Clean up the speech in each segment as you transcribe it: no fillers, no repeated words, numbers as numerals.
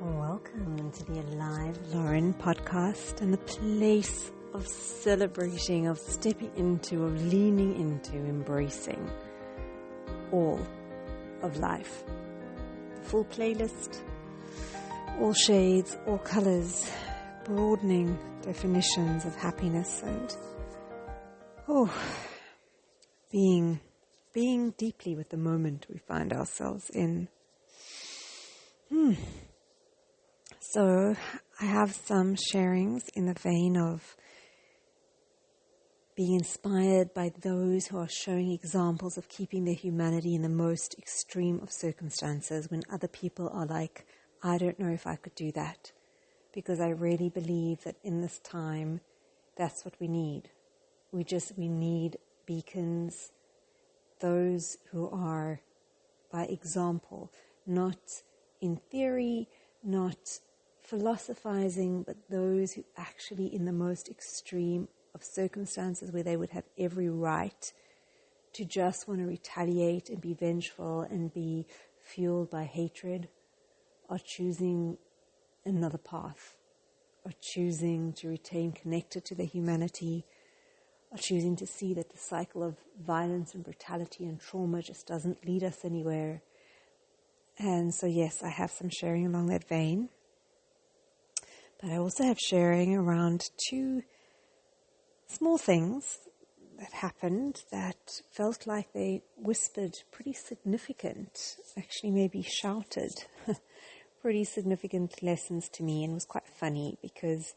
Welcome to the Alive Loren Podcast and the place of celebrating, of stepping into, of leaning into, embracing all of life. The full playlist, all shades, all colors, broadening definitions of happiness and being deeply with the moment we find ourselves in. So I have some sharings in the vein of being inspired by those who are showing examples of keeping their humanity in the most extreme of circumstances when other people are like, I don't know if I could do that. Because I really believe that in this time, that's what we need. We need beacons, those who are by example, not in theory, not philosophizing, but those who actually in the most extreme of circumstances where they would have every right to just want to retaliate and be vengeful and be fueled by hatred are choosing another path, are choosing to retain connected to their humanity, are choosing to see that the cycle of violence and brutality and trauma just doesn't lead us anywhere. And so yes, I have some sharing along that vein. But I also have sharing around two small things that happened that felt like they whispered pretty significant, actually maybe shouted, pretty significant lessons to me, and it was quite funny because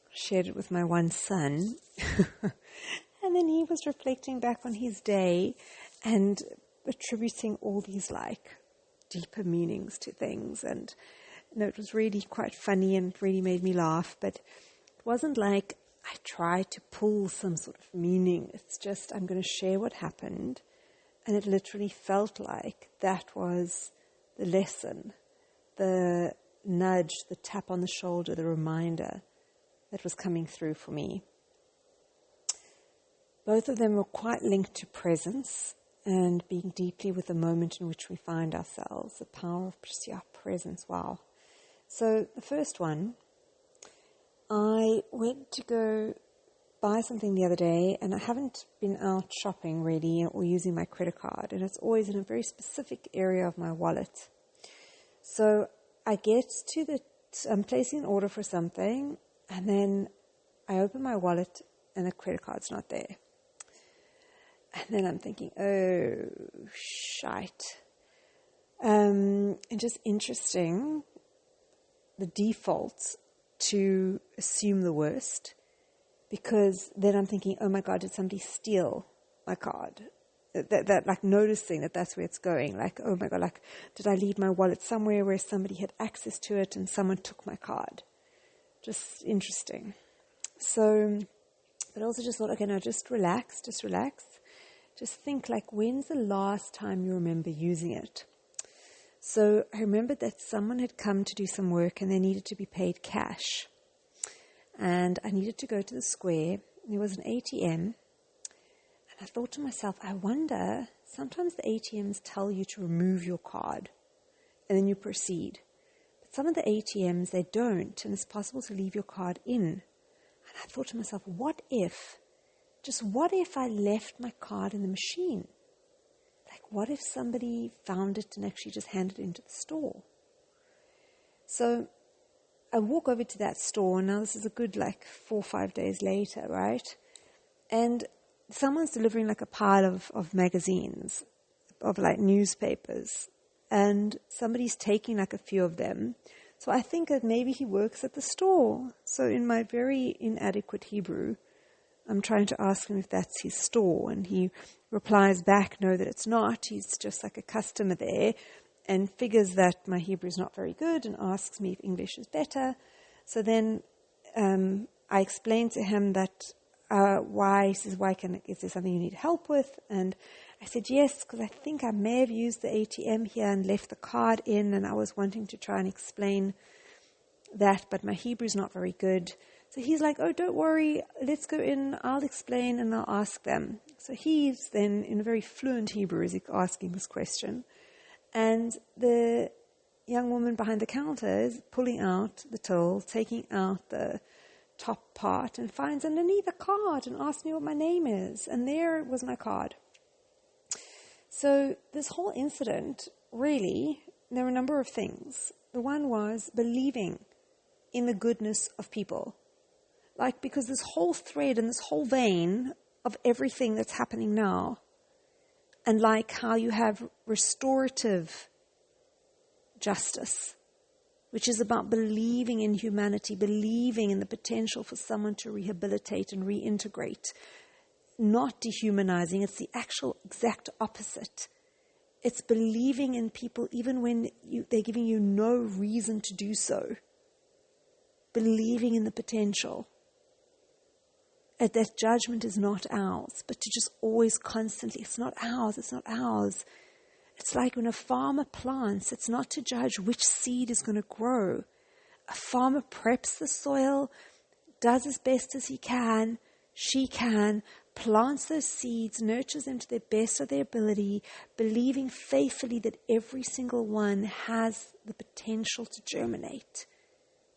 I shared it with my one son and then he was reflecting back on his day and attributing all these like deeper meanings to things, and it was really quite funny and really made me laugh, but it wasn't like I tried to pull some sort of meaning. It's just I'm going to share what happened, and it literally felt like that was the lesson, the nudge, the tap on the shoulder, the reminder that was coming through for me. Both of them were quite linked to presence and being deeply with the moment in which we find ourselves, the power of just presence. Wow. So the first one, I went to go buy something the other day, and I haven't been out shopping really or using my credit card, and it's always in a very specific area of my wallet. So I get to I'm placing an order for something, and then I open my wallet and the credit card's not there. And then I'm thinking, oh, shite. And just interesting, the default to assume the worst, because then I'm thinking, oh my God, did somebody steal my card? That like noticing that that's where it's going. Like, oh my God, like, did I leave my wallet somewhere where somebody had access to it and someone took my card? Just interesting. So, but also just thought, okay, now just relax. Just think like, when's the last time you remember using it? So I remembered that someone had come to do some work and they needed to be paid cash. And I needed to go to the square. There was an ATM. And I thought to myself, I wonder, sometimes the ATMs tell you to remove your card and then you proceed. But some of the ATMs, they don't, and it's possible to leave your card in. And I thought to myself, what if I left my card in the machine? Like, what if somebody found it and actually just handed it into the store? So I walk over to that store. Now this is a good 4 or 5 days later, right? And someone's delivering a pile of magazines, of newspapers. And somebody's taking a few of them. So I think that maybe he works at the store. So in my very inadequate Hebrew, I'm trying to ask him if that's his store, and he replies back, no, that it's not. He's just a customer there, and figures that my Hebrew is not very good and asks me if English is better. So then I explain to him that why. He says, is there something you need help with? And I said, yes, because I think I may have used the ATM here and left the card in, and I was wanting to try and explain that, but my Hebrew is not very good. So he's like, oh, don't worry, let's go in, I'll explain and I'll ask them. So he's then, in a very fluent Hebrew, is asking this question. And the young woman behind the counter is pulling out the till, taking out the top part, and finds underneath a card and asks me what my name is. And there was my card. So this whole incident, really, there were a number of things. The one was believing in the goodness of people. Like, because this whole thread and this whole vein of everything that's happening now, and like how you have restorative justice, which is about believing in humanity, believing in the potential for someone to rehabilitate and reintegrate, not dehumanizing. It's the actual exact opposite. It's believing in people even when they're giving you no reason to do so. Believing in the potential. That judgment is not ours, but to just always constantly, it's not ours, it's not ours. It's like when a farmer plants, it's not to judge which seed is going to grow. A farmer preps the soil, does as best as he can, she can, plants those seeds, nurtures them to the best of their ability, believing faithfully that every single one has the potential to germinate.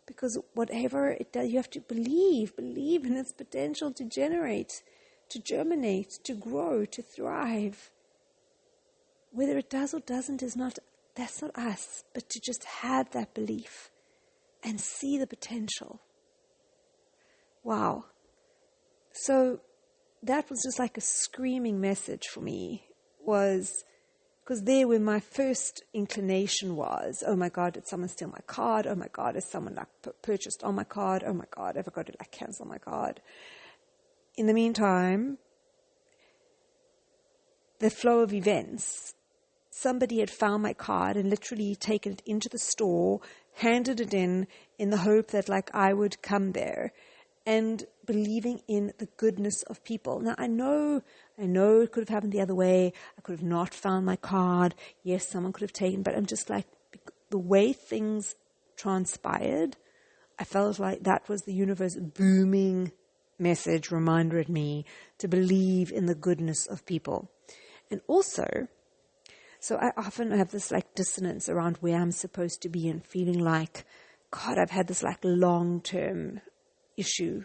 Because whatever it does, you have to believe in its potential to generate, to germinate, to grow, to thrive. Whether it does or doesn't that's not us, but to just have that belief and see the potential. Wow. So that was just like a screaming message for me, was because there where my first inclination was, oh my God, did someone steal my card? Oh my God, is someone like purchased on my card? Oh my God, have I got to like cancel my card? In the meantime, the flow of events, somebody had found my card and literally taken it into the store, handed it in the hope that like I would come there, and believing in the goodness of people. Now, I know it could have happened the other way. I could have not found my card. Yes, someone could have taken, but I'm just like, the way things transpired, I felt like that was the universe booming message, reminder at me to believe in the goodness of people. And also, so I often have this like dissonance around where I'm supposed to be and feeling like, God, I've had this like long-term issue,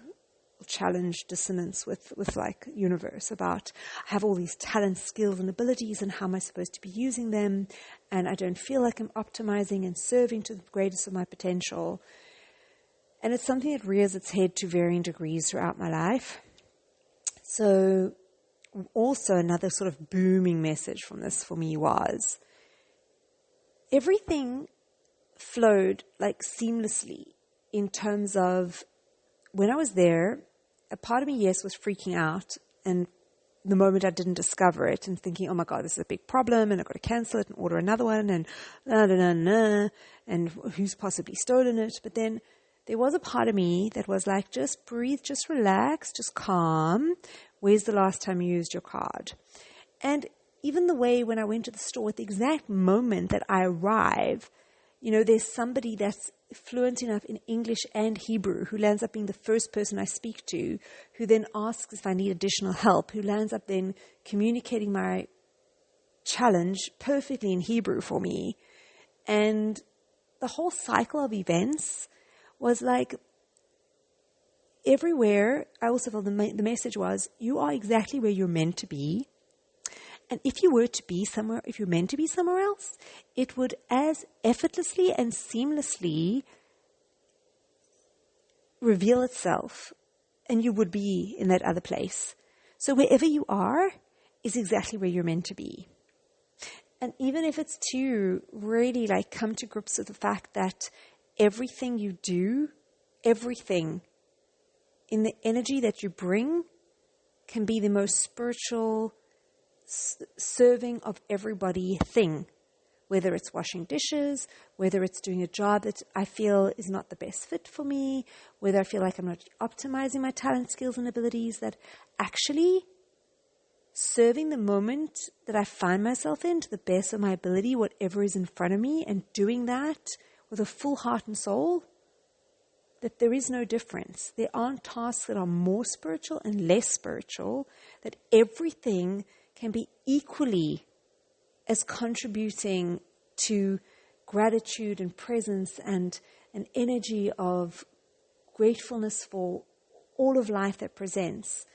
challenge, dissonance with like universe about I have all these talents, skills and abilities, and how am I supposed to be using them, and I don't feel like I'm optimizing and serving to the greatest of my potential. And it's something that rears its head to varying degrees throughout my life. So also another sort of booming message from this for me was everything flowed like seamlessly in terms of when I was there, a part of me, yes, was freaking out. And the moment I didn't discover it and thinking, oh my God, this is a big problem and I've got to cancel it and order another one and and who's possibly stolen it. But then there was a part of me that was like, just breathe, just relax, just calm. Where's the last time you used your card? And even the way when I went to the store, at the exact moment that I arrive, there's somebody that's fluent enough in English and Hebrew who lands up being the first person I speak to, who then asks if I need additional help, who lands up then communicating my challenge perfectly in Hebrew for me. And the whole cycle of events was like everywhere. I also felt the message was, you are exactly where you're meant to be. And if you were to be somewhere, if you're meant to be somewhere else, it would as effortlessly and seamlessly reveal itself, and you would be in that other place. So wherever you are is exactly where you're meant to be. And even if it's to really like come to grips with the fact that everything you do, everything in the energy that you bring can be the most spiritual serving of everybody thing, whether it's washing dishes, whether it's doing a job that I feel is not the best fit for me, whether I feel like I'm not optimizing my talent, skills, and abilities, that actually serving the moment that I find myself in to the best of my ability, whatever is in front of me, and doing that with a full heart and soul, that there is no difference. There aren't tasks that are more spiritual and less spiritual, that everything can be equally as contributing to gratitude and presence and an energy of gratefulness for all of life that presents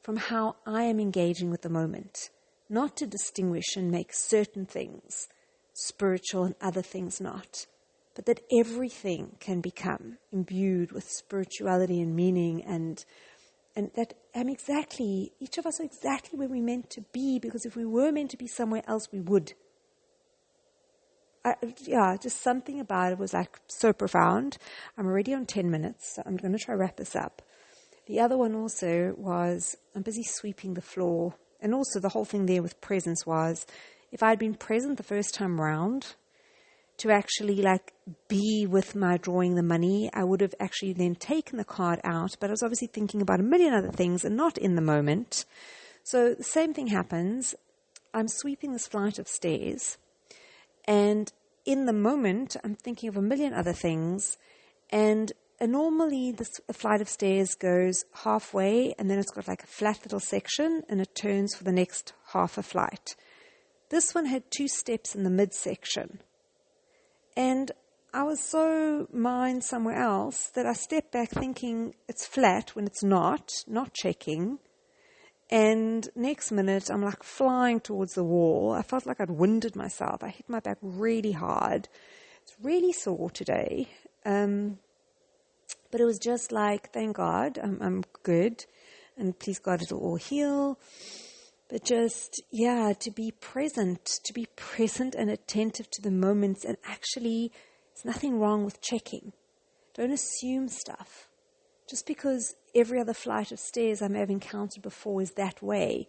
from how I am engaging with the moment, not to distinguish and make certain things spiritual and other things not, but that everything can become imbued with spirituality and meaning, and that each of us are exactly where we're meant to be, because if we were meant to be somewhere else, we would. Just something about it was like so profound. I'm already on 10 minutes, so I'm going to try to wrap this up. The other one also was, I'm busy sweeping the floor. And also the whole thing there with presence was, if I'd been present the first time round, to actually be with my drawing the money, I would have actually then taken the card out, but I was obviously thinking about a million other things and not in the moment. So the same thing happens. I'm sweeping this flight of stairs, and in the moment, I'm thinking of a million other things, and normally this flight of stairs goes halfway, and then it's got like a flat little section, and it turns for the next half a flight. This one had 2 steps in the midsection, and I was so mind somewhere else that I stepped back thinking it's flat when it's not checking. And next minute, I'm like flying towards the wall. I felt like I'd winded myself. I hit my back really hard. It's really sore today. But it was just like, thank God, I'm good. And please God, it'll all heal. But just, to be present and attentive to the moments. And actually, there's nothing wrong with checking. Don't assume stuff. Just because every other flight of stairs I may have encountered before is that way,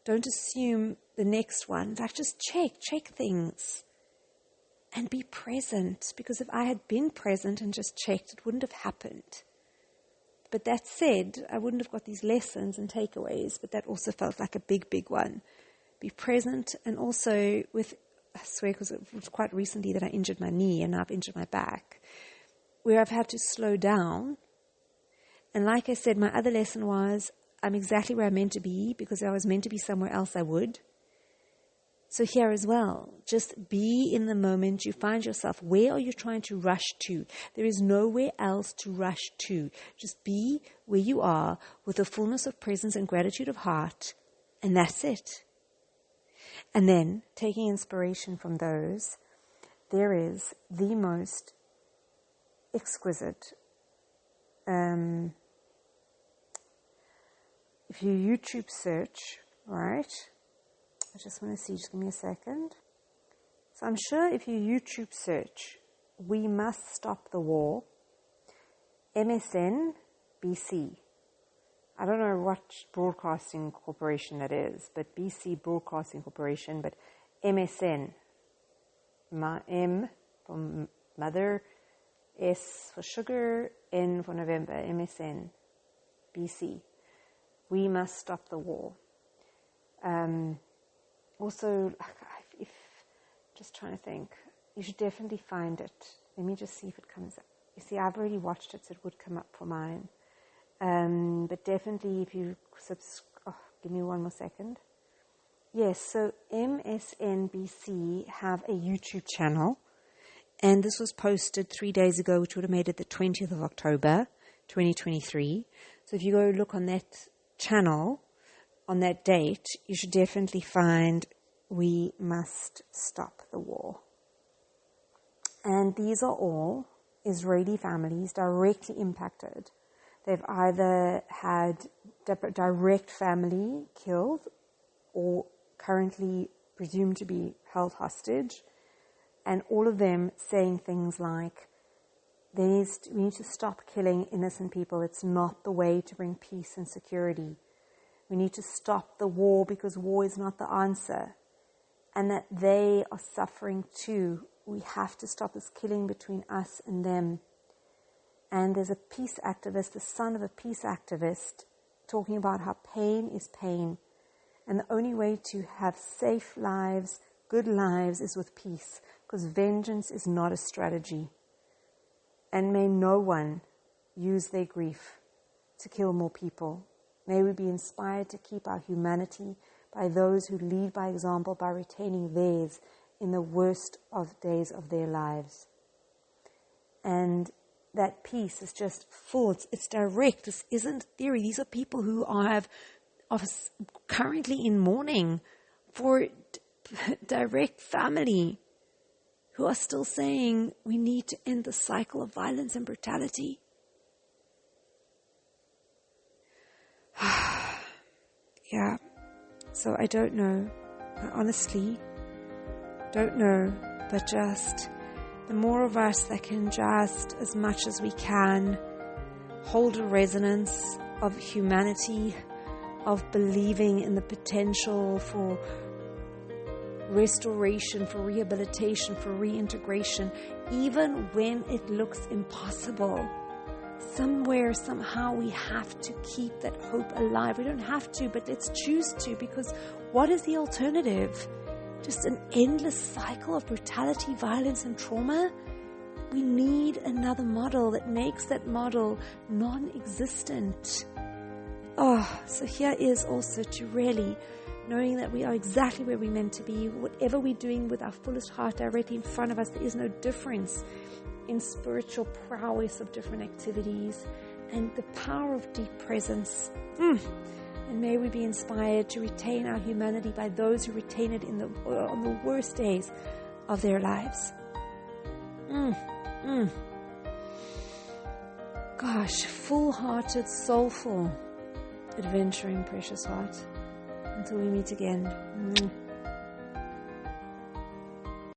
don't assume the next one. Just check things and be present. Because if I had been present and just checked, it wouldn't have happened. But that said, I wouldn't have got these lessons and takeaways, but that also felt like a big, big one. Be present, and also I swear, because it was quite recently that I injured my knee and now I've injured my back, where I've had to slow down. And like I said, my other lesson was, I'm exactly where I'm meant to be, because if I was meant to be somewhere else, I would. So here as well, just be in the moment you find yourself. Where are you trying to rush to? There is nowhere else to rush to. Just be where you are with a fullness of presence and gratitude of heart, and that's it. And then, taking inspiration from those, there is the most exquisite, if you YouTube search, right? I just want to see, just give me a second. So I'm sure if you YouTube search, "We Must Stop the War," MSN BC. I don't know what broadcasting corporation that is, but BC Broadcasting Corporation, but MSN. M for mother, S for sugar, N for November, MSN BC. We must stop the war. Also, if just trying to think, you should definitely find it. Let me just see if it comes up. You see, I've already watched it, so it would come up for mine. But definitely, if you give me one more second. Yes, so MSNBC have a YouTube channel, and this was posted 3 days ago, which would have made it the 20th of October, 2023. So if you go look on that channel, on that date, you should definitely find "We Must Stop the War." And these are all Israeli families directly impacted. They've either had direct family killed or currently presumed to be held hostage, and all of them saying things like, we need to stop killing innocent people. It's not the way to bring peace and security. We need to stop the war because war is not the answer. And that they are suffering too. We have to stop this killing between us and them. And there's a peace activist, the son of a peace activist, talking about how pain is pain. And the only way to have safe lives, good lives, is with peace. Because vengeance is not a strategy. And may no one use their grief to kill more people. May we be inspired to keep our humanity by those who lead by example by retaining theirs in the worst of days of their lives. And that peace is just full. It's direct. This isn't theory. These are people who are currently in mourning for direct family, who are still saying we need to end the cycle of violence and brutality. Yeah. So I don't know. I honestly don't know. But just the more of us that can just, as much as we can, hold a resonance of humanity, of believing in the potential for restoration, for rehabilitation, for reintegration, even when it looks impossible. Somewhere, somehow, we have to keep that hope alive. We don't have to, but let's choose to, because what is the alternative? Just an endless cycle of brutality, violence, and trauma? We need another model that makes that model non-existent. So here is also to really knowing that we are exactly where we're meant to be. Whatever we're doing with our fullest heart directly in front of us, there is no difference in spiritual prowess of different activities and the power of deep presence. And may we be inspired to retain our humanity by those who retain it on the worst days of their lives. Gosh, full-hearted, soulful, adventuring, precious heart. Until we meet again.